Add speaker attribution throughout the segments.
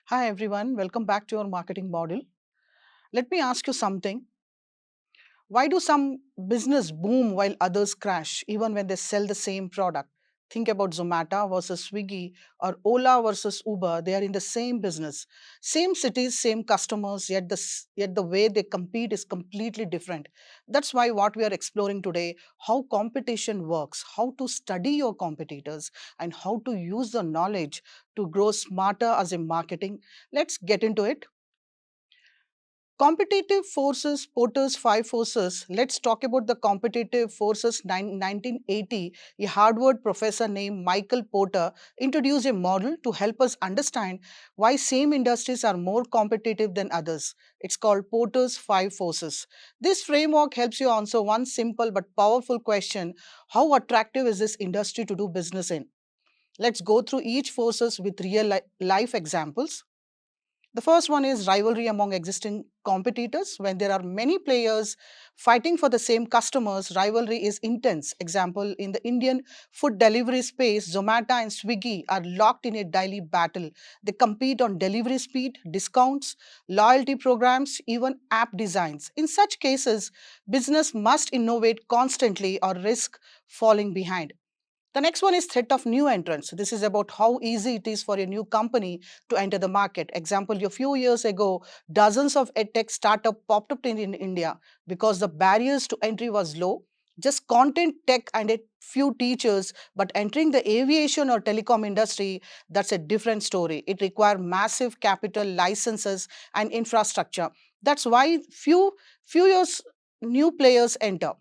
Speaker 1: Hi everyone, welcome back to our marketing model. Let me ask you something. Why do some business boom while others crash even when they sell the same product? Think about Zomato versus Swiggy or Ola versus Uber. They are in the same business, same cities, same customers, yet the way they compete is completely different. That's why what we are exploring today, how competition works, how to study your competitors, and how to use the knowledge to grow smarter as a marketing. Let's get into it. Competitive forces, Porter's five forces. Let's talk about the competitive forces. 1980, a Harvard professor named Michael Porter introduced a model to help us understand why same industries are more competitive than others. It's called Porter's five forces. This framework helps you answer one simple but powerful question: how attractive is this industry to do business in? Let's go through each forces with life examples. The first one is rivalry among existing competitors. When there are many players fighting for the same customers, rivalry is intense. Example, in the Indian food delivery space, Zomato and Swiggy are locked in a daily battle. They compete on delivery speed, discounts, loyalty programs, even app designs. In such cases, business must innovate constantly or risk falling behind. The next one is threat of new entrants. This is about how easy it is for a new company to enter the market. Example, a few years ago, dozens of edtech startup popped up in India because the barriers to entry was low. Just content tech and a few teachers, but entering the aviation or telecom industry, that's a different story. It requires massive capital, licenses, and infrastructure. That's why few years new players enter.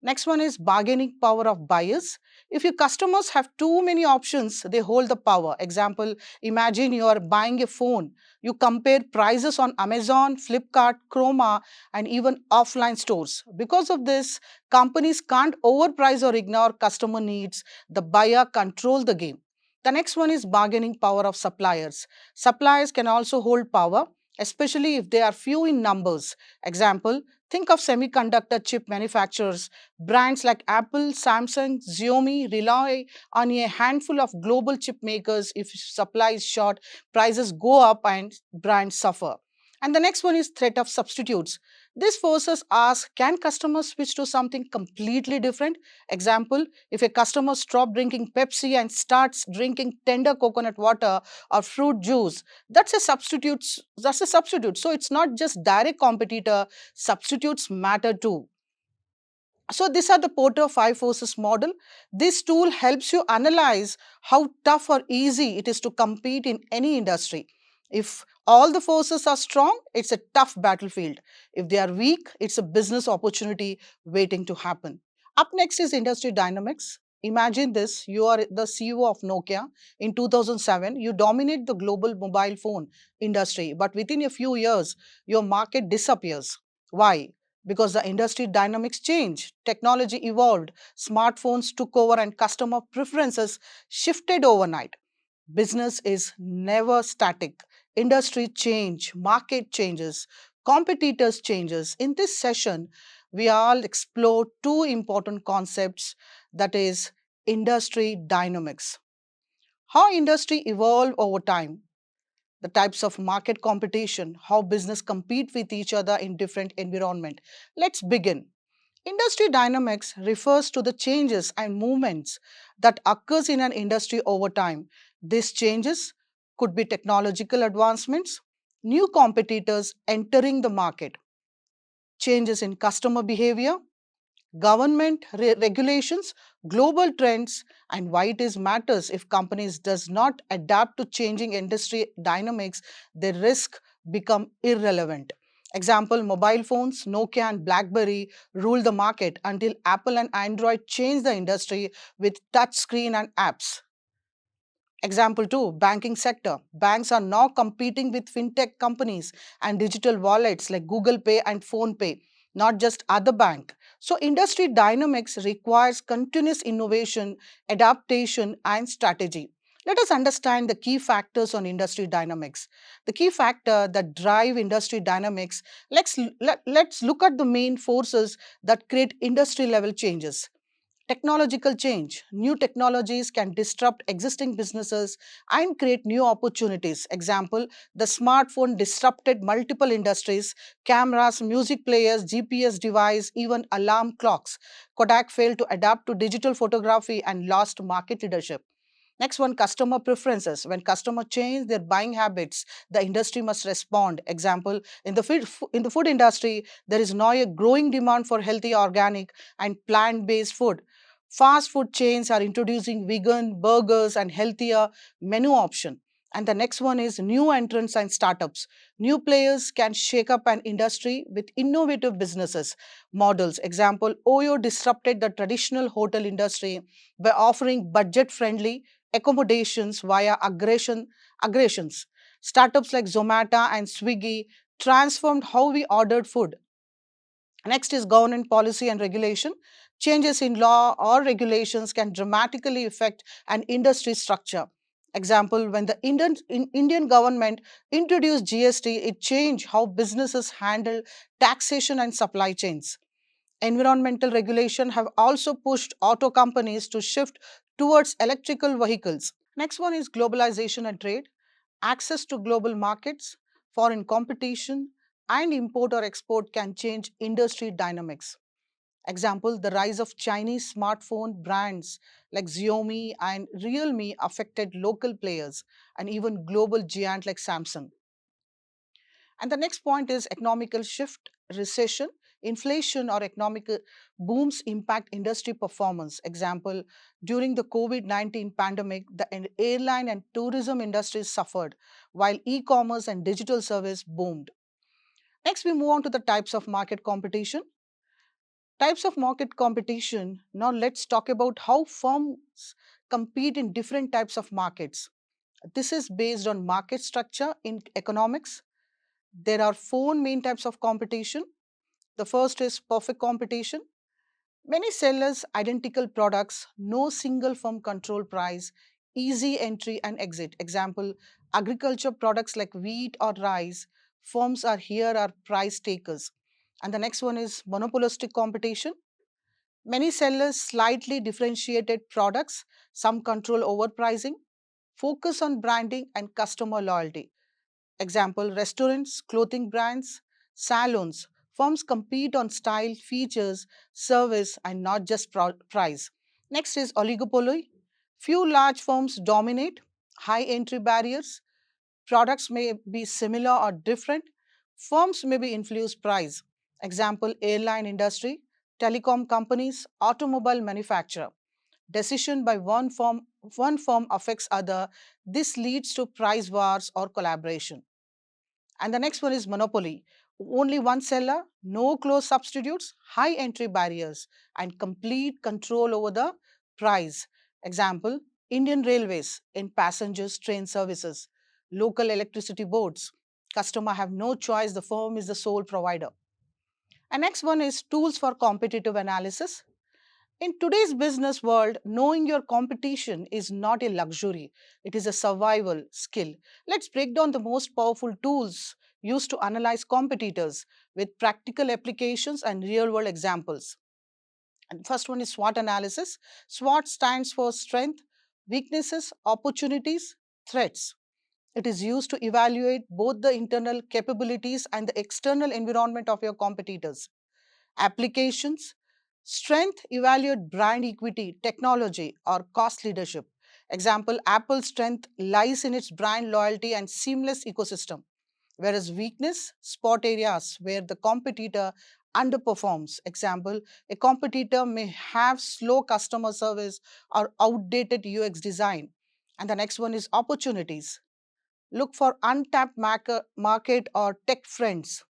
Speaker 1: Next one is bargaining power of buyers. If your customers have too many options, they hold the power. Example, imagine you are buying a phone. You compare prices on Amazon, Flipkart, Chroma, and even offline stores. Because of this, companies can't overprice or ignore customer needs. The buyer controls the game. The next one is bargaining power of suppliers. Suppliers can also hold power, especially if they are few in numbers. Example, think of semiconductor chip manufacturers. Brands like Apple, Samsung, Xiaomi rely on a handful of global chip makers. If supply is short, prices go up and brands suffer. And the next one is threat of substitutes. This forces ask, can customers switch to something completely different? Example, if a customer stops drinking Pepsi and starts drinking tender coconut water or fruit juice, that's a substitute. So it's not just direct competitor, substitutes matter too. So these are the Porter five forces model. This tool helps you analyze how tough or easy it is to compete in any industry. If all the forces are strong, it's a tough battlefield. If they are weak, it's a business opportunity waiting to happen. Up next is industry dynamics. Imagine this, you are the CEO of Nokia. In 2007, you dominate the global mobile phone industry, but within a few years, your market disappears. Why? Because the industry dynamics changed, technology evolved, smartphones took over, and customer preferences shifted overnight. Business is never static. Industry change, market changes, competitors changes. In this session, we all explore two important concepts, that is industry dynamics. How industry evolve over time, the types of market competition, how business compete with each other in different environment. Let's begin. Industry dynamics refers to the changes and movements that occurs in an industry over time. These changes could be technological advancements, new competitors entering the market, changes in customer behavior, government regulations, global trends, and why it is matters. If companies does not adapt to changing industry dynamics, they risk become irrelevant. Example, mobile phones, Nokia and BlackBerry ruled the market until Apple and Android changed the industry with touch screen and apps. Example 2, banking sector. Banks are now competing with fintech companies and digital wallets like Google Pay and Phone Pay, not just other bank. So industry dynamics requires continuous innovation, adaptation and strategy. Let us understand the key factors on industry dynamics. The key factor that drive industry dynamics, let's look at the main forces that create industry level changes. Technological change. New technologies can disrupt existing businesses and create new opportunities. Example, the smartphone disrupted multiple industries, cameras, music players, GPS device, even alarm clocks. Kodak failed to adapt to digital photography and lost market leadership. Next one, customer preferences. When customer change their buying habits, the industry must respond. Example, in the food industry, there is now a growing demand for healthy, organic, and plant-based food. Fast food chains are introducing vegan burgers and healthier menu option. And the next one is new entrants and startups. New players can shake up an industry with innovative businesses models. Example, Oyo disrupted the traditional hotel industry by offering budget-friendly accommodations via aggregations. Startups like Zomato and Swiggy transformed how we ordered food. Next is government policy and regulation. Changes in law or regulations can dramatically affect an industry structure. Example, when the Indian government introduced GST, it changed how businesses handle taxation and supply chains. Environmental regulation have also pushed auto companies to shift towards electrical vehicles. Next one is globalization and trade. Access to global markets, foreign competition, and import or export can change industry dynamics. Example, the rise of Chinese smartphone brands like Xiaomi and Realme affected local players and even global giant like Samsung. And the next point is economical shift, recession, inflation or economic booms impact industry performance. Example, during the COVID-19 pandemic, the airline and tourism industries suffered while e-commerce and digital service boomed. Next, we move on to the types of market competition. Types of market competition. Now, let's talk about how firms compete in different types of markets. This is based on market structure in economics. There are four main types of competition. The first is perfect competition. Many sellers identical products, no single firm control price, easy entry and exit. Example, agriculture products like wheat or rice, firms are here are price takers. And the next one is monopolistic competition. Many sellers slightly differentiated products, some control overpricing, focus on branding and customer loyalty. Example, restaurants, clothing brands, salons. Firms compete on style, features, service, and not just price. Next is oligopoly. Few large firms dominate, high entry barriers. Products may be similar or different. Firms may be influence price. Example, airline industry, telecom companies, automobile manufacturer. Decision by one firm affects other. This leads to price wars or collaboration. And the next one is monopoly. Only one seller, no close substitutes, high entry barriers, and complete control over the price. Example, Indian Railways in passengers train services, local electricity boards. Customer have no choice, the firm is the sole provider. And next one is tools for competitive analysis. In today's business world, knowing your competition is not a luxury, it is a survival skill. Let's break down the most powerful tools used to analyze competitors with practical applications and real world examples. And first one is SWOT analysis. SWOT stands for strength, weaknesses, opportunities, threats. It is used to evaluate both the internal capabilities and the external environment of your competitors. Applications. Strength evaluate brand equity, technology, or cost leadership. Example, Apple's strength lies in its brand loyalty and seamless ecosystem, whereas weakness spot areas where the competitor underperforms. Example, a competitor may have slow customer service or outdated UX design. And the next one is opportunities. Look for untapped market or tech friends.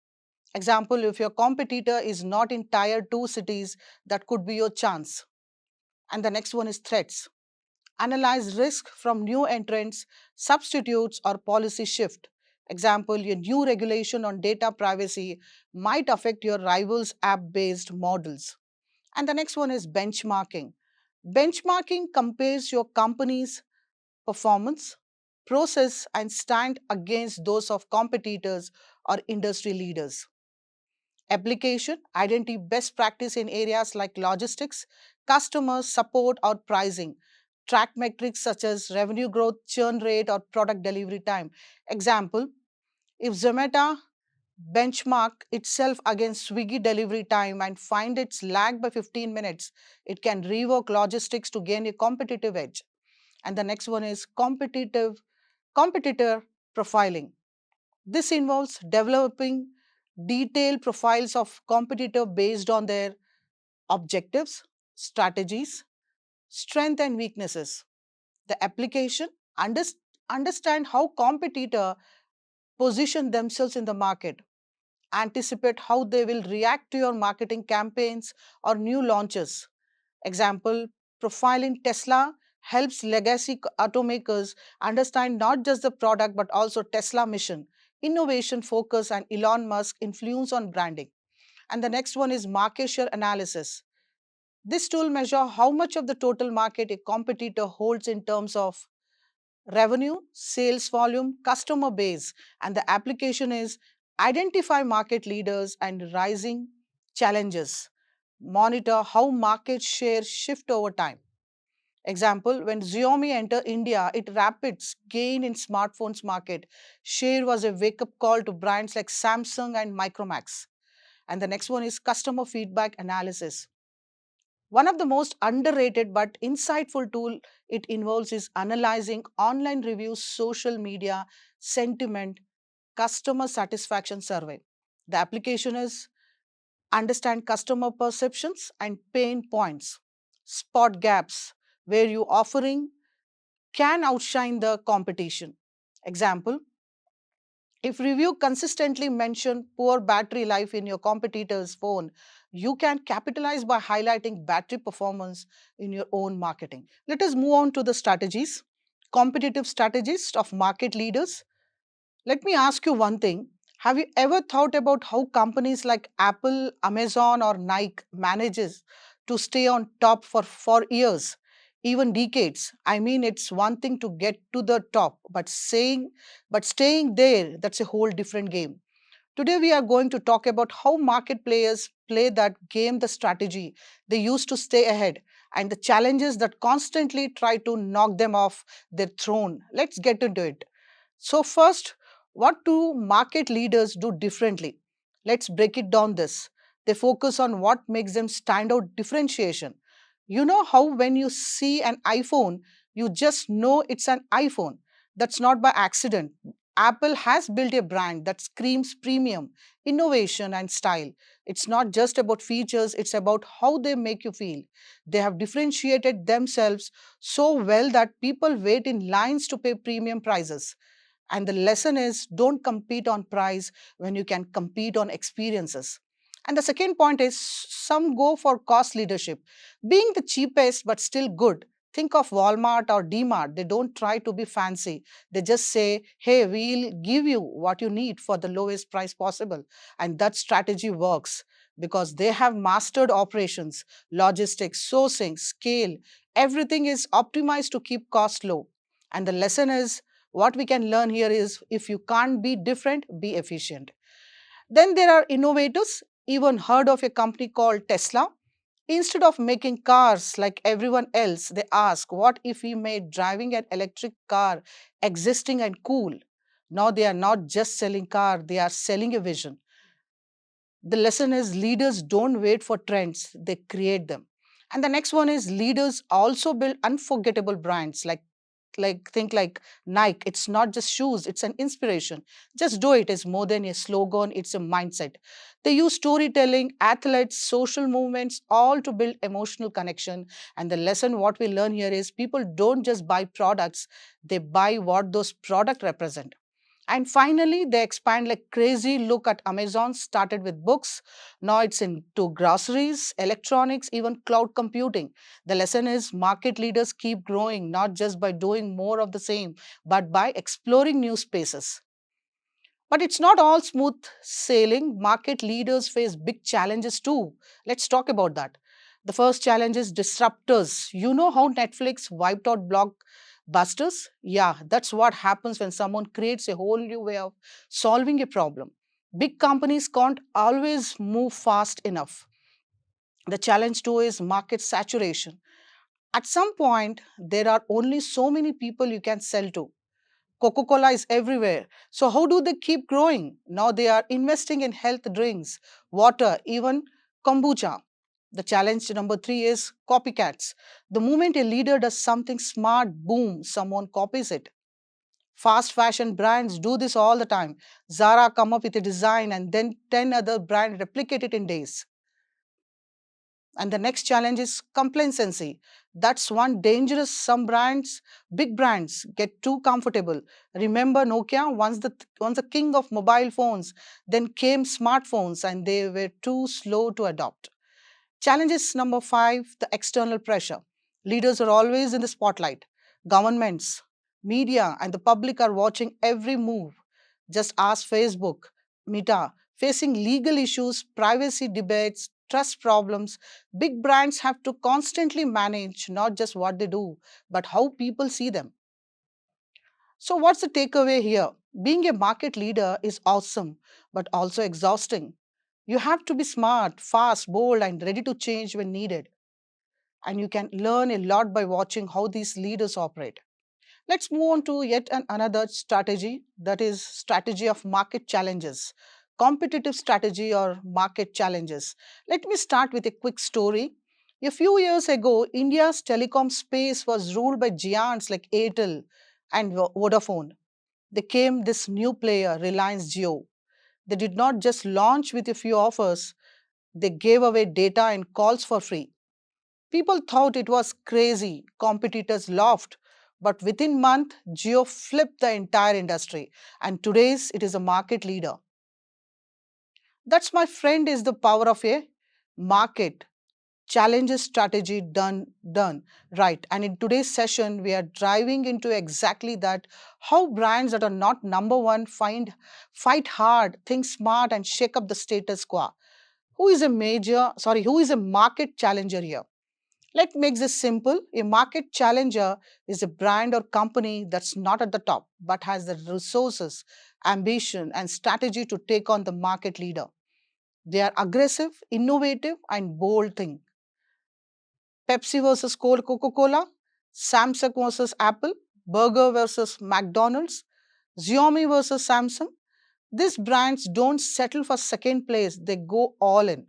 Speaker 1: Example, if your competitor is not in tier 2 cities, that could be your chance. And the next one is threats. Analyze risk from new entrants, substitutes, or policy shift. Example, your new regulation on data privacy might affect your rivals' app based models. And the next one is benchmarking. Benchmarking compares your company's performance, process, and stand against those of competitors or industry leaders. Application, identify best practice in areas like logistics, customer support, or pricing. Track metrics such as revenue growth, churn rate, or product delivery time. Example, if Zomato benchmark itself against Swiggy delivery time and find its lag by 15 minutes, it can rework logistics to gain a competitive edge. And the next one is competitor profiling. This involves developing detailed profiles of competitor based on their objectives, strategies, strength and weaknesses. The application understand how competitor position themselves in the market, anticipate how they will react to your marketing campaigns or new launches. Example, profiling Tesla helps legacy automakers understand not just the product but also Tesla mission, innovation focus, and Elon Musk influence on branding. And the next one is market share analysis. This tool measure how much of the total market a competitor holds in terms of revenue, sales volume, customer base, and the application is identify market leaders and rising challenges. Monitor how market share shift over time. Example, when Xiaomi entered India, it rapid gain in smartphones market. Share was a wake-up call to brands like Samsung and Micromax. And the next one is customer feedback analysis. One of the most underrated but insightful tool it involves is analyzing online reviews, social media, sentiment, customer satisfaction survey. The application is understand customer perceptions and pain points, spot gaps where your offering can outshine the competition. Example, if review consistently mention poor battery life in your competitor's phone, you can capitalize by highlighting battery performance in your own marketing. Let us move on to the strategies. Competitive strategies of market leaders. Let me ask you one thing. Have you ever thought about how companies like Apple, Amazon, or Nike manages to stay on top for years, even decades? I mean, it's one thing to get to the top, but staying there, that's a whole different game. Today, we are going to talk about how market players play that game, the strategy they use to stay ahead, and the challenges that constantly try to knock them off their throne. Let's get into it. So, first, what do market leaders do differently? Let's break it down this. They focus on what makes them stand out differentiation. You know how when you see an iPhone, you just know it's an iPhone. That's not by accident. Apple has built a brand that screams premium, innovation, and style. It's not just about features, it's about how they make you feel. They have differentiated themselves so well that people wait in lines to pay premium prices. And the lesson is don't compete on price when you can compete on experiences. And the second point is some go for cost leadership, being the cheapest but still good. Think of Walmart or DMart. They don't try to be fancy. They just say, hey, we'll give you what you need for the lowest price possible. And that strategy works because they have mastered operations, logistics, sourcing, scale. Everything is optimized to keep cost low. And the lesson is what we can learn here is if you can't be different, be efficient. Then there are innovators. Even heard of a company called Tesla? Instead of making cars like everyone else, they ask, what if we made driving an electric car existing and cool? Now they are not just selling car, they are selling a vision. The lesson is leaders don't wait for trends, they create them. And the next one is leaders also build unforgettable brands like Nike. It's not just shoes, it's an inspiration. Just do it is more than a slogan, it's a mindset. They use storytelling, athletes, social movements, all to build emotional connection. And the lesson what we learn here is people don't just buy products, they buy what those products represent. And finally, they expand like crazy. Look at Amazon, started with books. Now it's into groceries, electronics, even cloud computing. The lesson is market leaders keep growing, not just by doing more of the same, but by exploring new spaces. But it's not all smooth sailing. Market leaders face big challenges too. Let's talk about that. The first challenge is disruptors. You know how Netflix wiped out blockbusters? Yeah, that's what happens when someone creates a whole new way of solving a problem. Big companies can't always move fast enough. The challenge too is market saturation. At some point, there are only so many people you can sell to. Coca Cola is everywhere. So, how do they keep growing? Now they are investing in health drinks, water, even kombucha. The challenge number three is copycats. The moment a leader does something smart, boom, someone copies it. Fast fashion brands do this all the time. Zara come up with a design and then 10 other brands replicate it in days. And the next challenge is complacency. That's one dangerous. Some brands, big brands, get too comfortable. Remember Nokia, once the king of mobile phones, then came smartphones, and they were too slow to adopt. Challenges number five, the external pressure. Leaders are always in the spotlight. Governments, media, and the public are watching every move. Just ask Facebook, Meta, facing legal issues, privacy debates, trust problems. Big brands have to constantly manage not just what they do, but how people see them. So, what's the takeaway here? Being a market leader is awesome, but also exhausting. You have to be smart, fast, bold, and ready to change when needed. And you can learn a lot by watching how these leaders operate. Let's move on to yet another strategy, that is strategy of market challenges. Competitive strategy or market challenges. Let me start with a quick story. A few years ago, India's telecom space was ruled by giants like Airtel and Vodafone. They came this new player, Reliance Jio. They did not just launch with a few offers, they gave away data and calls for free. People thought it was crazy. Competitors laughed. But within month, Jio flipped the entire industry, and today's it is a market leader. That's, my friend, is the power of a market challenges strategy done right. And in today's session, we are driving into exactly that: how brands that are not number one fight hard, think smart, and shake up the status quo. Who is a market challenger here? Let's make this simple. A market challenger is a brand or company that's not at the top, but has the resources, ambition, and strategy to take on the market leader. They are aggressive, innovative, and bold. Think Pepsi versus Coca Cola, Samsung versus Apple, Burger versus McDonald's, Xiaomi versus Samsung. These brands don't settle for second place, they go all in.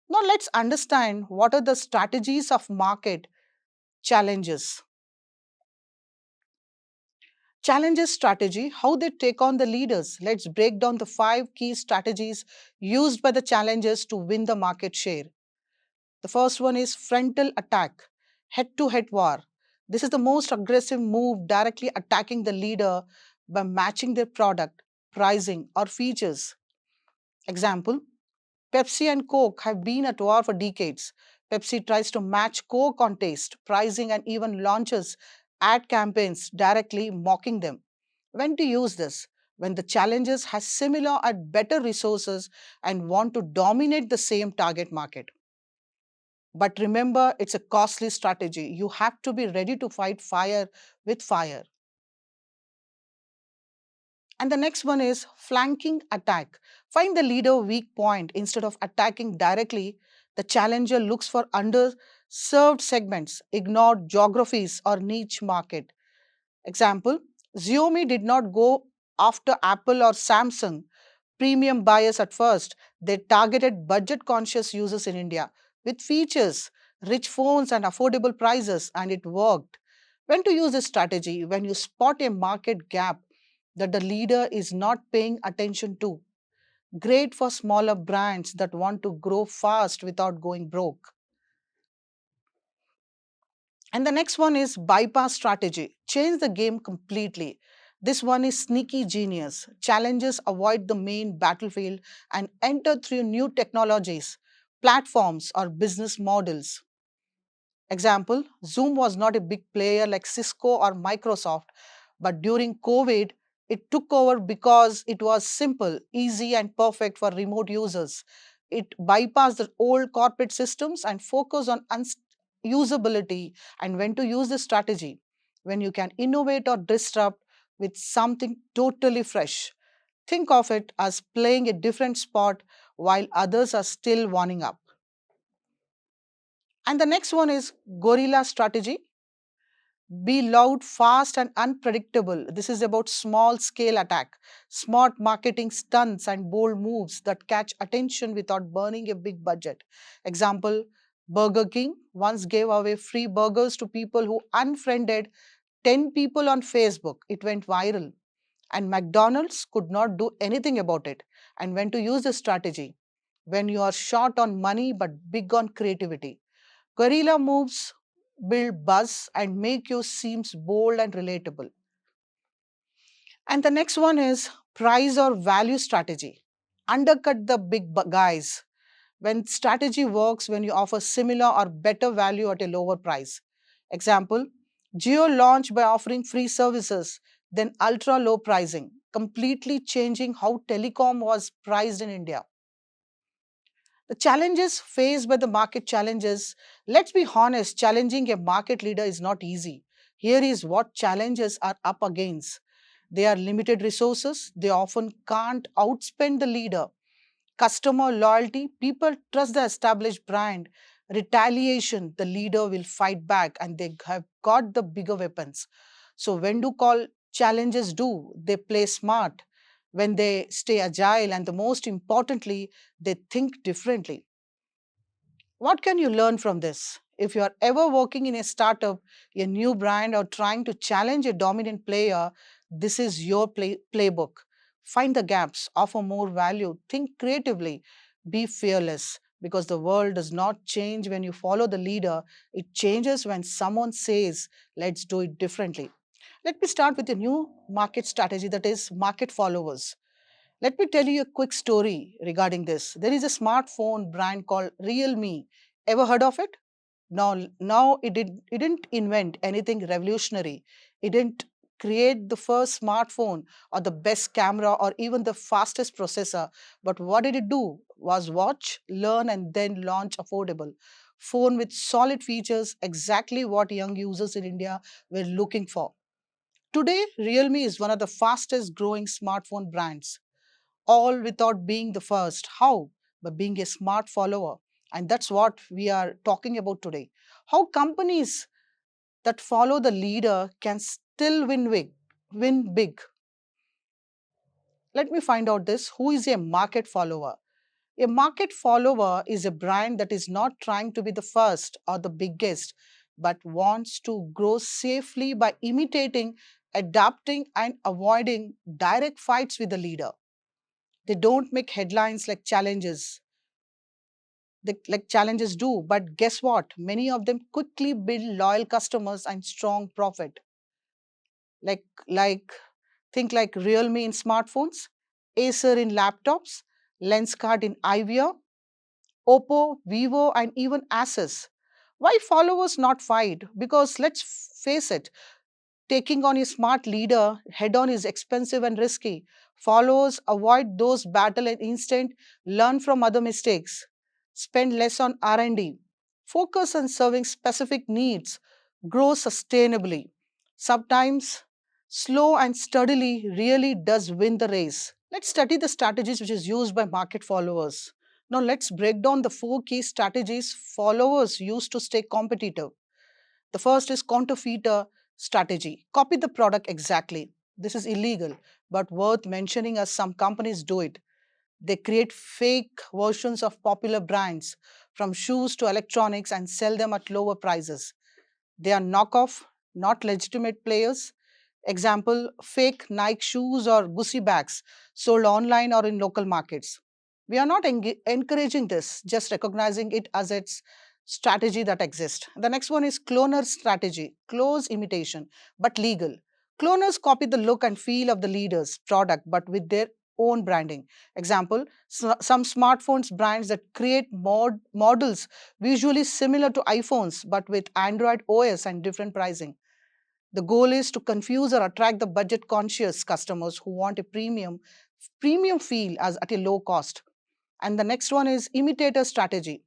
Speaker 1: Now let's understand what are the strategies of market challenges. Challenges strategy, how they take on the leaders. Let's break down the five key strategies used by the challengers to win the market share. The first one is frontal attack, head to head war. This is the most aggressive move, directly attacking the leader by matching their product, pricing, or features. Example: Pepsi and Coke have been at war for decades. Pepsi tries to match Coke on taste, pricing, and even launches ad campaigns directly mocking them. When to use this? When the challengers has similar or better resources and want to dominate the same target market. But remember, it's a costly strategy. You have to be ready to fight fire with fire. And the next one is flanking attack. Find the leader weak point. Instead of attacking directly, the challenger looks for underserved segments, ignored geographies, or niche market. Example: Xiaomi did not go after Apple or Samsung premium buyers at first. They targeted budget conscious users in India with features, rich phones, and affordable prices, and it worked. When to use this strategy? When you spot a market gap that the leader is not paying attention to. Great for smaller brands that want to grow fast without going broke. And the next one is bypass strategy. Change the game completely. This one is sneaky genius. Challengers avoid the main battlefield and enter through new technologies, platforms, or business models. Example: Zoom was not a big player like Cisco or Microsoft, but during COVID, it took over because it was simple, easy, and perfect for remote users. It bypassed the old corporate systems and focused on usability. And when to use this strategy? When you can innovate or disrupt with something totally fresh. Think of it as playing a different spot while others are still warming up. And the next one is guerrilla strategy. Be loud, fast, and unpredictable. This is about small scale attack, smart marketing stunts, and bold moves that catch attention without burning a big budget. Example: Burger King once gave away free burgers to people who unfriended 10 people on Facebook. It went viral, and McDonald's could not do anything about it. And when to use this strategy? When you are short on money but big on creativity. Guerrilla moves build buzz and make you seems bold and relatable. And the next one is price or value strategy. Undercut the guys. When strategy works when you offer similar or better value at a lower price. Example: Jio launched by offering free services, then ultra low pricing, completely changing how telecom was priced in India. The challenges faced by the market challenges, let's be honest, challenging a market leader is not easy. Here is what challenges are up against. They are limited resources, they often can't outspend the leader. Customer loyalty, people trust the established brand. Retaliation, the leader will fight back and they have got the bigger weapons. So, when do call challenges do? They play smart, when they stay agile, and the most importantly, they think differently. What can you learn from this? If you are ever working in a startup, a new brand, or trying to challenge a dominant player, this is your playbook. Find the gaps, offer more value, think creatively, be fearless, because the world does not change when you follow the leader, it changes when someone says, let's do it differently. Let me start with a new market strategy, that is, market followers. Let me tell you a quick story regarding this. There is a smartphone brand called Realme. Ever heard of it? No, it didn't invent anything revolutionary. It didn't create the first smartphone or the best camera or even the fastest processor. But what did it do was watch, learn, and then launch affordable phone with solid features, exactly what young users in India were looking for. Today, Realme is one of the fastest growing smartphone brands, all without being the first. How? By being a smart follower. And that's what we are talking about today. How companies that follow the leader can still win big. Let me find out this. Who is a market follower? A market follower is a brand that is not trying to be the first or the biggest, but wants to grow safely by imitating, adapting, and avoiding direct fights with the leader. They don't make headlines like challenges do, but guess what? Many of them quickly build loyal customers and strong profit. Like think like Realme in smartphones, Acer in laptops, Lenskart in eyewear, Oppo, Vivo, and even Asus. Why followers not fight? Because let's face it, taking on a smart leader head on is expensive and risky. Followers avoid those battle and instant, learn from other mistakes, spend less on R&D, focus on serving specific needs, grow sustainably. Sometimes slow and steadily really does win the race. Let's study the strategies which is used by market followers. Now let's break down the four key strategies followers use to stay competitive. The first is counterfeiter strategy. Copy the product exactly. This is illegal, but worth mentioning as some companies do it. They create fake versions of popular brands, from shoes to electronics, and sell them at lower prices. They are knockoff, not legitimate players. Example: fake Nike shoes or Gucci bags sold online or in local markets. We are not encouraging this, just recognizing it as its strategy that exists. The next one is cloner strategy, close imitation, but legal. Cloners copy the look and feel of the leader's product, but with their own branding. Example: some smartphones brands that create models visually similar to iPhones, but with Android OS and different pricing. The goal is to confuse or attract the budget conscious customers who want a premium feel as at a low cost. And the next one is imitator strategy.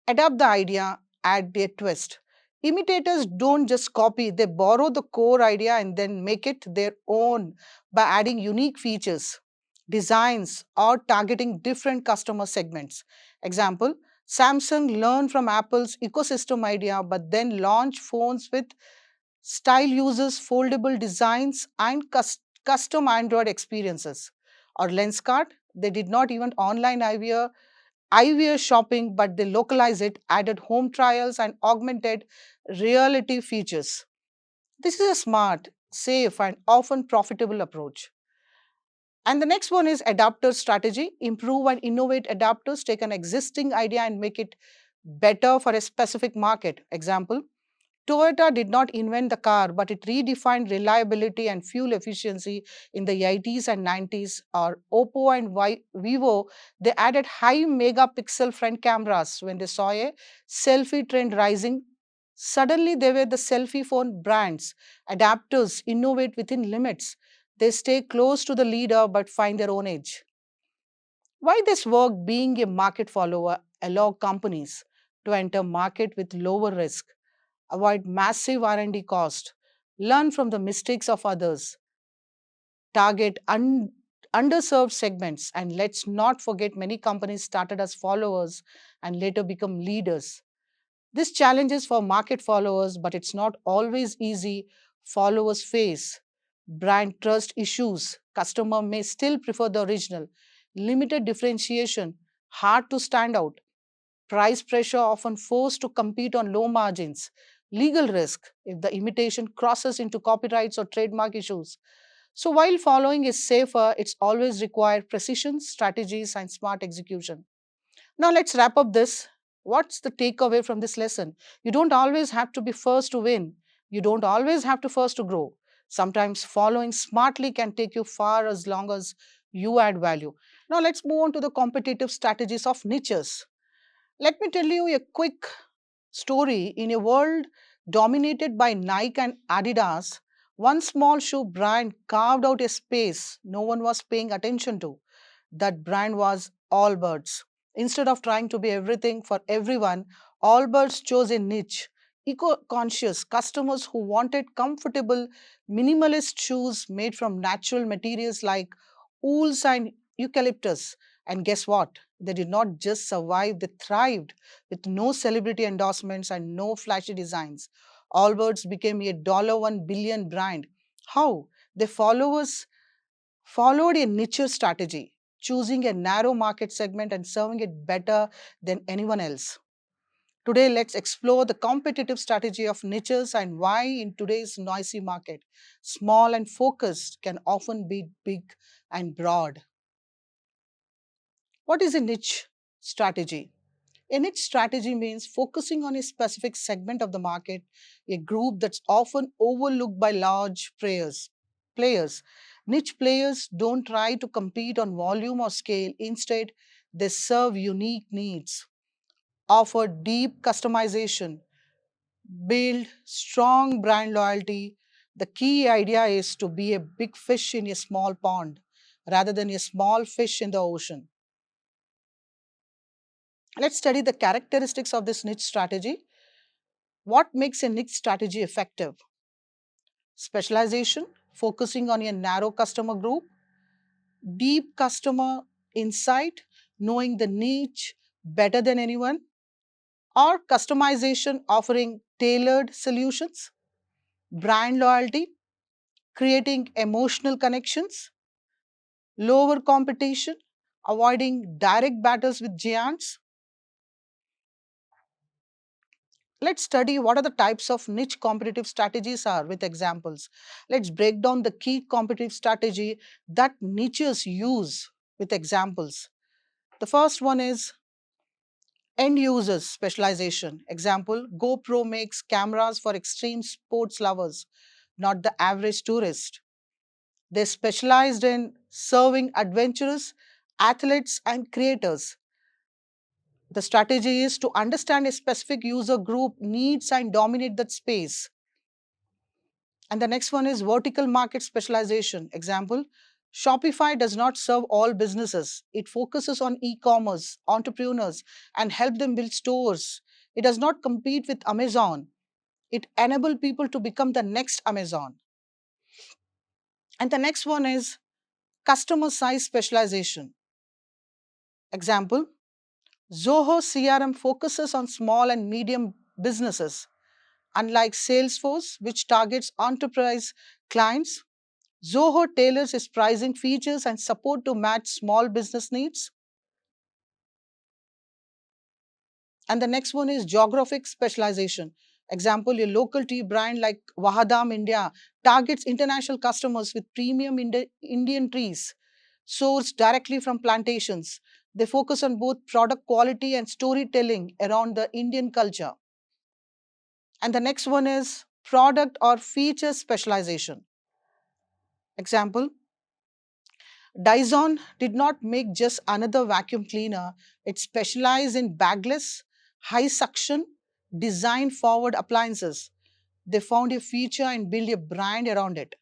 Speaker 1: Adapt the idea, add their twist. Imitators don't just copy, they borrow the core idea and then make it their own by adding unique features. designs, or targeting different customer segments. Example, Samsung learned from Apple's ecosystem idea but then launched phones with style users, foldable designs, and custom Android experiences. Or Lenskart, they did not even online IVR shopping, but they localized it, added home trials, and augmented reality features. This is a smart, safe, and often profitable approach. And the next one is adapter strategy. Improve and innovate adapters, take an existing idea and make it better for a specific market. Example, Toyota did not invent the car, but it redefined reliability and fuel efficiency in the 80s and 90s. Or Oppo and Vivo, they added high megapixel front cameras when they saw a selfie trend rising. Suddenly, they were the selfie phone brands. Adapters innovate within limits. They stay close to the leader but find their own edge. Why this work being a market follower allow companies to enter market with lower risk, avoid massive R&D cost, learn from the mistakes of others, target underserved segments, and let's not forget many companies started as followers and later become leaders. This challenges for market followers, but it's not always easy. Followers face brand trust issues. Customer may still prefer the original. Limited differentiation, hard to stand out. Price pressure, often forced to compete on low margins. Legal risk if the imitation crosses into copyrights or trademark issues. So while following is safer, it's always required precision, strategies, and smart execution. Now let's wrap up this. What's the takeaway from this lesson? You don't always have to be first to win. You don't always have to first to grow. Sometimes following smartly can take you far as long as you add value. Now let's move on to the competitive strategies of niches. Let me tell you a quick story. In a world dominated by Nike and Adidas, one small shoe brand carved out a space no one was paying attention to. That brand was Allbirds. Instead of trying to be everything for everyone, Allbirds chose a niche. Eco conscious customers who wanted comfortable, minimalist shoes made from natural materials like wools and eucalyptus. And guess what? They did not just survive, they thrived with no celebrity endorsements and no flashy designs. Allbirds became a $1 billion brand. How? Their followers followed a niche strategy, choosing a narrow market segment and serving it better than anyone else. Today, let's explore the competitive strategy of niches and why, in today's noisy market, small and focused can often be big and broad. What is a niche strategy? A niche strategy means focusing on a specific segment of the market, a group that's often overlooked by large players. Niche players don't try to compete on volume or scale. Instead, they serve unique needs, offer deep customization, build strong brand loyalty. The key idea is to be a big fish in a small pond rather than a small fish in the ocean. Let's study the characteristics of this niche strategy. What makes a niche strategy effective? Specialization, focusing on a narrow customer group, deep customer insight, knowing the niche better than anyone, or customization, offering tailored solutions, brand loyalty, creating emotional connections, lower competition, avoiding direct battles with giants. Let's study what are the types of niche competitive strategies are with examples. Let's break down the key competitive strategy that niches use with examples. The first one is end users specialization. Example, GoPro makes cameras for extreme sports lovers, not the average tourist. They specialized in serving adventurous athletes and creators. The strategy is to understand a specific user group needs and dominate that space. And the next one is vertical market specialization. Example, Shopify does not serve all businesses. It focuses on e-commerce, entrepreneurs, and help them build stores. It does not compete with Amazon. It enables people to become the next Amazon. And the next one is Customer size specialization. Example, Zoho CRM focuses on small and medium businesses. Unlike Salesforce, which targets enterprise clients, Zoho tailors its pricing features and support to match small business needs. And the next one is geographic specialization. Example, a local tea brand like Wahadam India targets international customers with premium Indian trees sourced directly from plantations. They focus on both product quality and storytelling around the Indian culture. And the next one is product or feature specialization. Example, Dyson did not make just another vacuum cleaner, it specialized in bagless, high suction, design forward appliances. They found a feature and built a brand around it.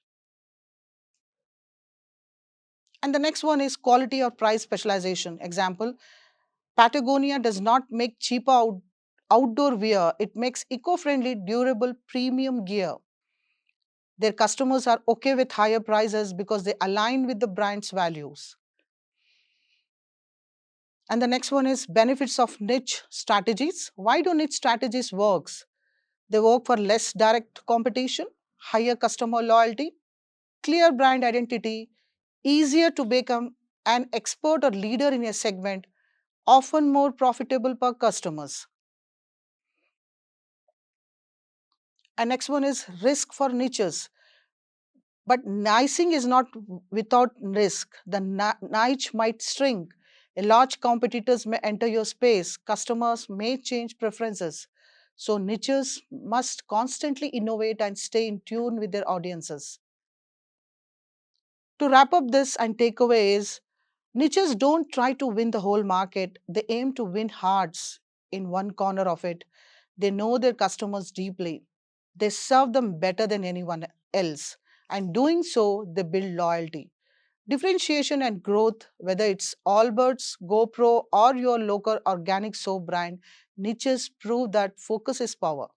Speaker 1: And the next one is quality or price specialization. Example, Patagonia does not make cheap outdoor wear, it makes eco friendly, durable, premium gear. Their customers are okay with higher prices because they align with the brand's values. And the next one is benefits of niche strategies. Why do niche strategies works? They work for less direct competition, higher customer loyalty, clear brand identity, easier to become an expert or leader in a segment, often more profitable per customers. And next one is risk for niches. But nicing is not without risk. The niche might shrink. A large competitors may enter your space. Customers may change preferences. So niches must constantly innovate and stay in tune with their audiences. To wrap up this and takeaway is niches don't try to win the whole market. They aim to win hearts in one corner of it. They know their customers deeply. They serve them better than anyone else. And doing so, they build loyalty. Differentiation and growth, whether it's Allbirds, GoPro, or your local organic soap brand, niches prove that focus is power.